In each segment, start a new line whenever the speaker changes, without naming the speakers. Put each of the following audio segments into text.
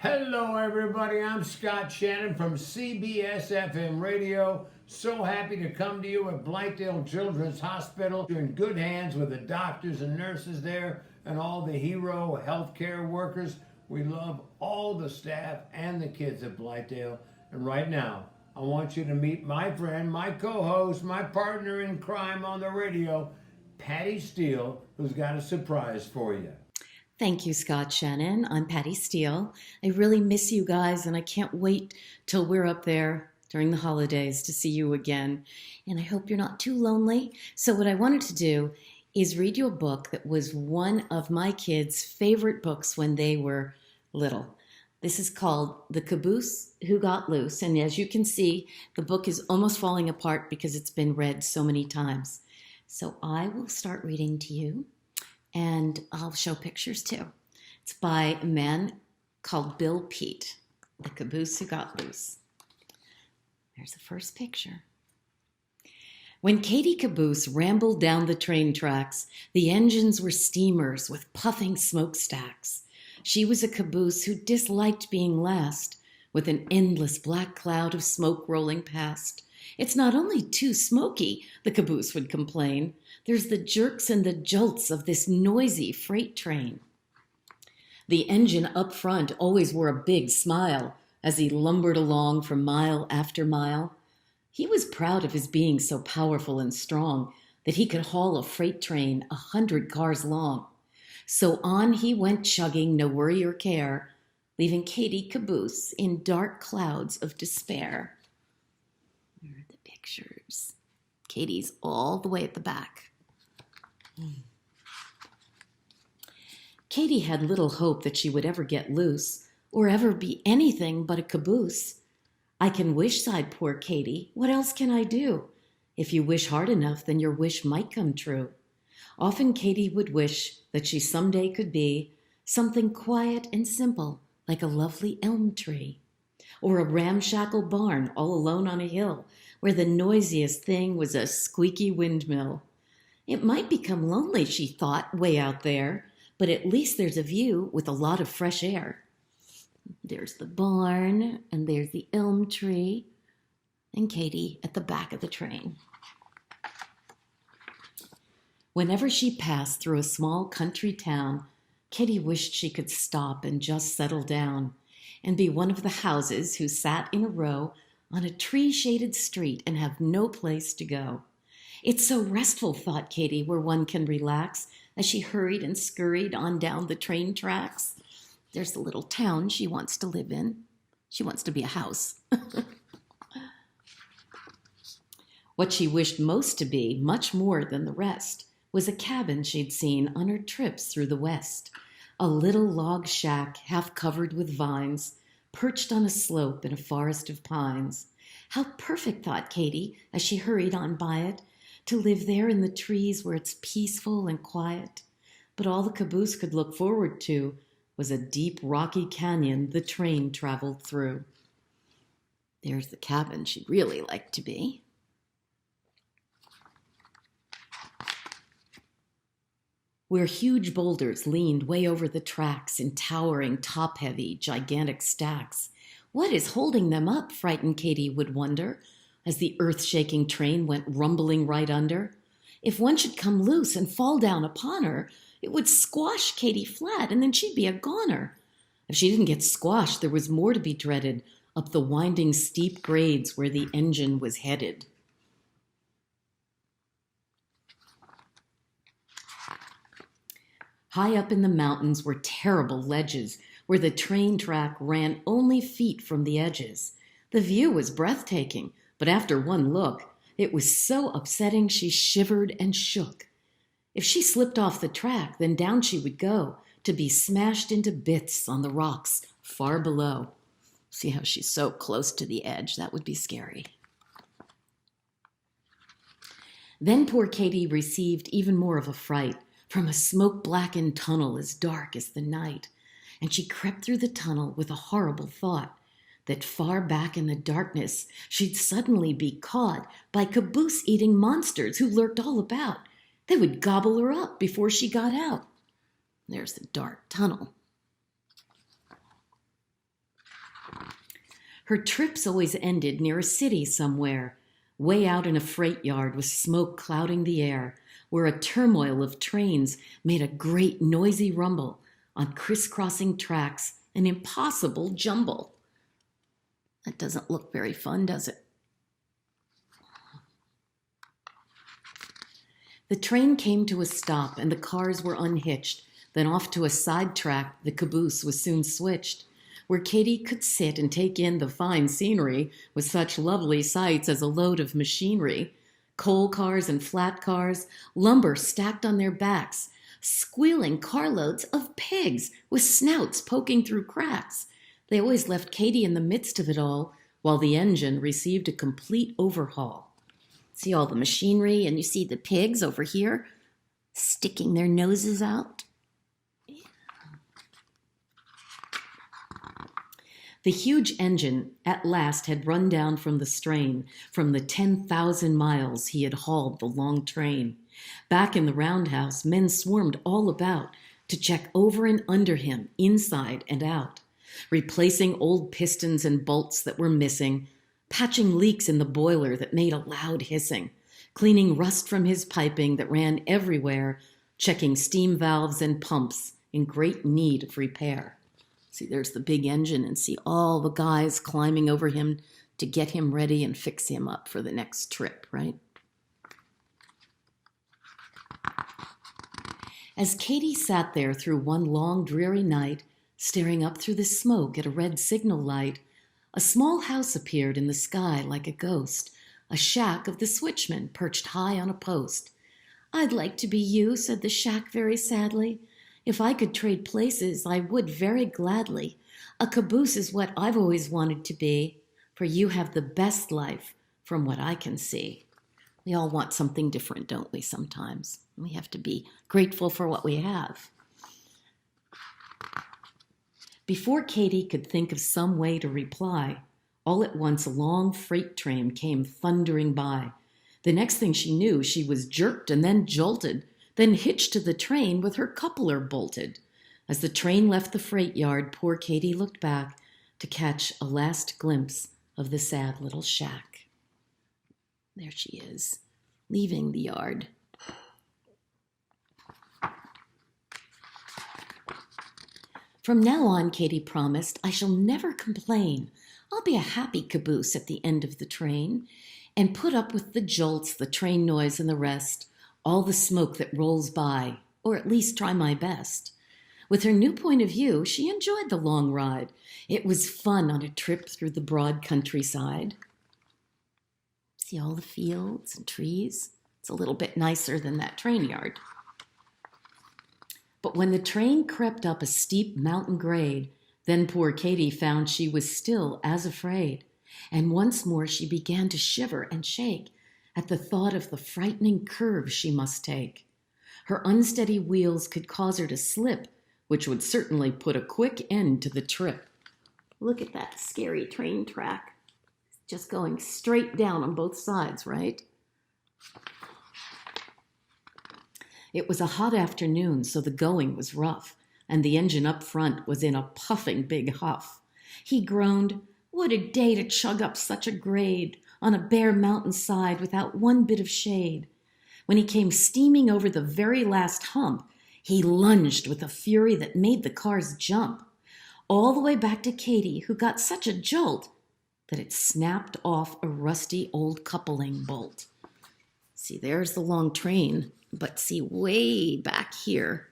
Hello, everybody. I'm Scott Shannon from CBS FM Radio. So happy to come to you at Blythedale Children's Hospital. You're in good hands with the doctors and nurses there and all the hero healthcare workers. We love all the staff and the kids at Blythedale. And right now, I want you to meet my friend, my co-host, my partner in crime on the radio, Patty Steele, who's got a surprise for you.
Thank you, Scott Shannon. I'm Patty Steele. I really miss you guys, and I can't wait till we're up there during the holidays to see you again. And I hope you're not too lonely. So what I wanted to do is read you a book that was one of my kids' favorite books when they were little. This is called The Caboose Who Got Loose. And as you can see, the book is almost falling apart because it's been read so many times. So I will start reading to you. And I'll show pictures too. It's by a man called Bill Pete, The Caboose Who Got Loose. There's the first picture. When Katie Caboose rambled down the train tracks, the engines were steamers with puffing smokestacks. She was a caboose who disliked being last, with an endless black cloud of smoke rolling past. It's not only too smoky, the caboose would complain. There's the jerks and the jolts of this noisy freight train. The engine up front always wore a big smile as he lumbered along for mile after mile. He was proud of his being so powerful and strong that he could haul a freight train 100 cars long. So on he went chugging, no worry or care, leaving Katie Caboose in dark clouds of despair. There are the pictures. Katie's all the way at the back. Katie had little hope that she would ever get loose or ever be anything but a caboose. I can wish, sighed poor Katie. What else can I do? If you wish hard enough, then your wish might come true. Often Katie would wish that she someday could be something quiet and simple, like a lovely elm tree, or a ramshackle barn all alone on a hill where the noisiest thing was a squeaky windmill. It might become lonely, she thought, way out there, but at least there's a view with a lot of fresh air. There's the barn, and there's the elm tree, and Katie at the back of the train. Whenever she passed through a small country town, Katie wished she could stop and just settle down and be one of the houses who sat in a row on a tree-shaded street and have no place to go. It's so restful, thought Katie, where one can relax as she hurried and scurried on down the train tracks. There's the little town she wants to live in. She wants to be a house. What she wished most to be, much more than the rest, was a cabin she'd seen on her trips through the West. A little log shack half covered with vines, perched on a slope in a forest of pines. How perfect, thought Katie, as she hurried on by it, to live there in the trees where it's peaceful and quiet. But all the caboose could look forward to was a deep rocky canyon the train traveled through. There's the cabin she'd really like to be. Where huge boulders leaned way over the tracks in towering, top-heavy, gigantic stacks. What is holding them up, frightened Katie would wonder, as the earth-shaking train went rumbling right under. If one should come loose and fall down upon her, it would squash Katie flat, and then she'd be a goner. If she didn't get squashed, there was more to be dreaded up the winding steep grades where the engine was headed. High up in the mountains were terrible ledges where the train track ran only feet from the edges. The view was breathtaking, but after one look, it was so upsetting she shivered and shook. If she slipped off the track, then down she would go, to be smashed into bits on the rocks far below. See how she's so close to the edge? That would be scary. Then poor Katie received even more of a fright from a smoke-blackened tunnel as dark as the night, and she crept through the tunnel with a horrible thought that far back in the darkness she'd suddenly be caught by caboose-eating monsters who lurked all about. They would gobble her up before she got out. There's the dark tunnel. Her trips always ended near a city somewhere, way out in a freight yard with smoke clouding the air, where a turmoil of trains made a great noisy rumble on crisscrossing tracks, an impossible jumble. That doesn't look very fun, does it? The train came to a stop and the cars were unhitched. Then off to a side track, the caboose was soon switched, where Katie could sit and take in the fine scenery with such lovely sights as a load of machinery, coal cars and flat cars, lumber stacked on their backs, squealing carloads of pigs with snouts poking through cracks. They always left Katie in the midst of it all, while the engine received a complete overhaul. See all the machinery, and you see the pigs over here sticking their noses out. The huge engine at last had run down from the strain, from the 10,000 miles he had hauled the long train. Back in the roundhouse, men swarmed all about to check over and under him, inside and out, replacing old pistons and bolts that were missing, patching leaks in the boiler that made a loud hissing, cleaning rust from his piping that ran everywhere, checking steam valves and pumps in great need of repair. See, there's the big engine, and see all the guys climbing over him to get him ready and fix him up for the next trip, right? As Katie sat there through one long dreary night, staring up through the smoke at a red signal light, a small house appeared in the sky like a ghost, a shack of the switchman perched high on a post. "I'd like to be you," said the shack very sadly. "If I could trade places, I would very gladly. A caboose is what I've always wanted to be, for you have the best life from what I can see." We all want something different, don't we, sometimes? We have to be grateful for what we have. Before Katie could think of some way to reply, all at once a long freight train came thundering by. The next thing she knew, she was jerked and then jolted, then hitched to the train with her coupler bolted. As the train left the freight yard, poor Katie looked back to catch a last glimpse of the sad little shack. There she is, leaving the yard. From now on, Katie promised, I shall never complain. I'll be a happy caboose at the end of the train and put up with the jolts, the train noise, and the rest, all the smoke that rolls by, or at least try my best. With her new point of view, she enjoyed the long ride. It was fun on a trip through the broad countryside. See all the fields and trees? It's a little bit nicer than that train yard. But when the train crept up a steep mountain grade, then poor Katie found she was still as afraid. And once more she began to shiver and shake at the thought of the frightening curve she must take. Her unsteady wheels could cause her to slip, which would certainly put a quick end to the trip. Look at that scary train track. Just going straight down on both sides, right? It was a hot afternoon, so the going was rough, and the engine up front was in a puffing big huff. He groaned, "What a day to chug up such a grade on a bare mountainside without one bit of shade." When he came steaming over the very last hump, he lunged with a fury that made the cars jump, all the way back to Katie, who got such a jolt that it snapped off a rusty old coupling bolt. See, there's the long train, but see, way back here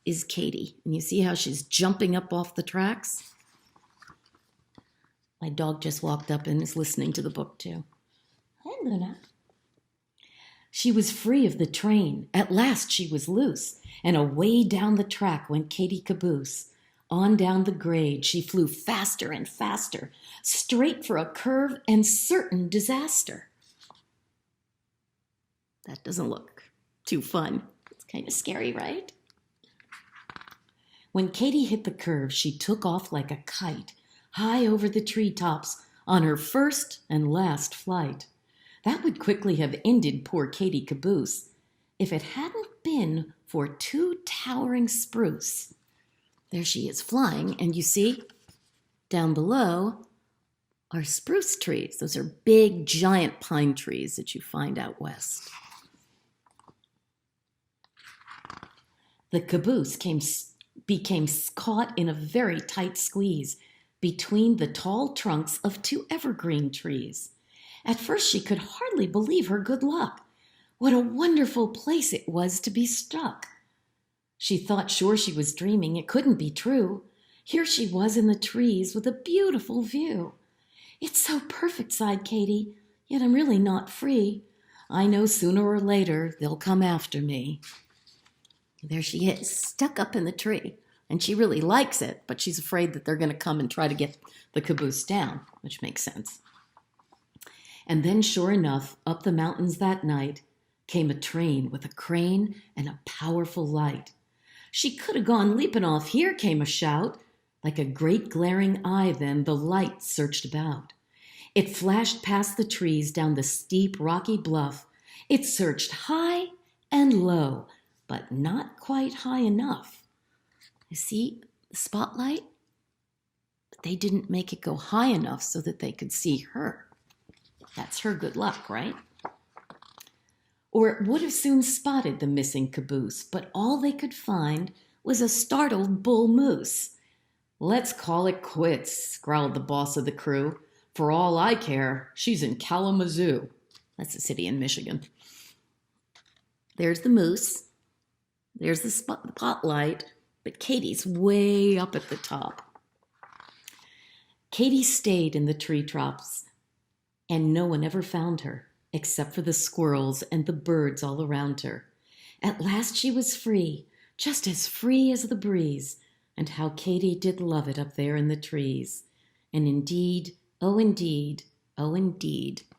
is Katie. And you see how she's jumping up off the tracks? My dog just walked up and is listening to the book too. Hi, Luna. She was free of the train. At last she was loose, and away down the track went Katie Caboose. On down the grade she flew faster and faster, straight for a curve and certain disaster. That doesn't look too fun. It's kind of scary, right? When Katie hit the curve, she took off like a kite, high over the treetops on her first and last flight. That would quickly have ended poor Katie Caboose if it hadn't been for two towering spruce. There she is flying, and you see, down below are spruce trees. Those are big, giant pine trees that you find out west. The caboose became caught in a very tight squeeze between the tall trunks of two evergreen trees. At first, she could hardly believe her good luck. What a wonderful place it was to be stuck. She thought sure she was dreaming. It couldn't be true. Here she was in the trees with a beautiful view. It's so perfect, sighed Katie, yet I'm really not free. I know sooner or later they'll come after me. There she is, stuck up in the tree. And she really likes it, but she's afraid that they're going to come and try to get the caboose down, which makes sense. And then, sure enough, up the mountains that night came a train with a crane and a powerful light. She could have gone leaping off. Here came a shout. Like a great glaring eye, then the light searched about. It flashed past the trees down the steep, rocky bluff. It searched high and low, but not quite high enough. You see the spotlight? But they didn't make it go high enough so that they could see her. That's her good luck, right? Or it would have soon spotted the missing caboose, but all they could find was a startled bull moose. Let's call it quits, growled the boss of the crew. For all I care, she's in Kalamazoo. That's a city in Michigan. There's the moose. There's the spotlight. But Katie's way up at the top. Katie stayed in the tree tops, and no one ever found her, except for the squirrels and the birds all around her. At last she was free, just as free as the breeze, and how Katie did love it up there in the trees. And indeed, oh indeed,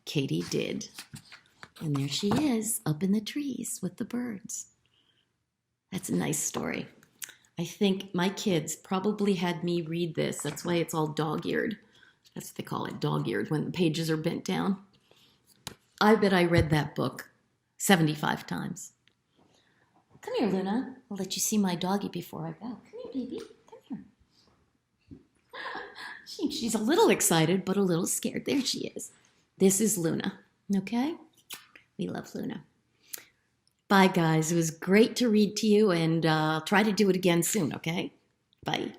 Katie did. And there she is, up in the trees with the birds. That's a nice story. I think my kids probably had me read this. That's why it's all dog-eared. That's what they call it, dog-eared, when the pages are bent down. I bet I read that book 75 times. Come here, Luna. I'll let you see my doggie before I go. Come here, baby. Come here. She's a little excited, but a little scared. There she is. This is Luna, okay? We love Luna. Bye, guys. It was great to read to you, and I'll try to do it again soon, okay? Bye.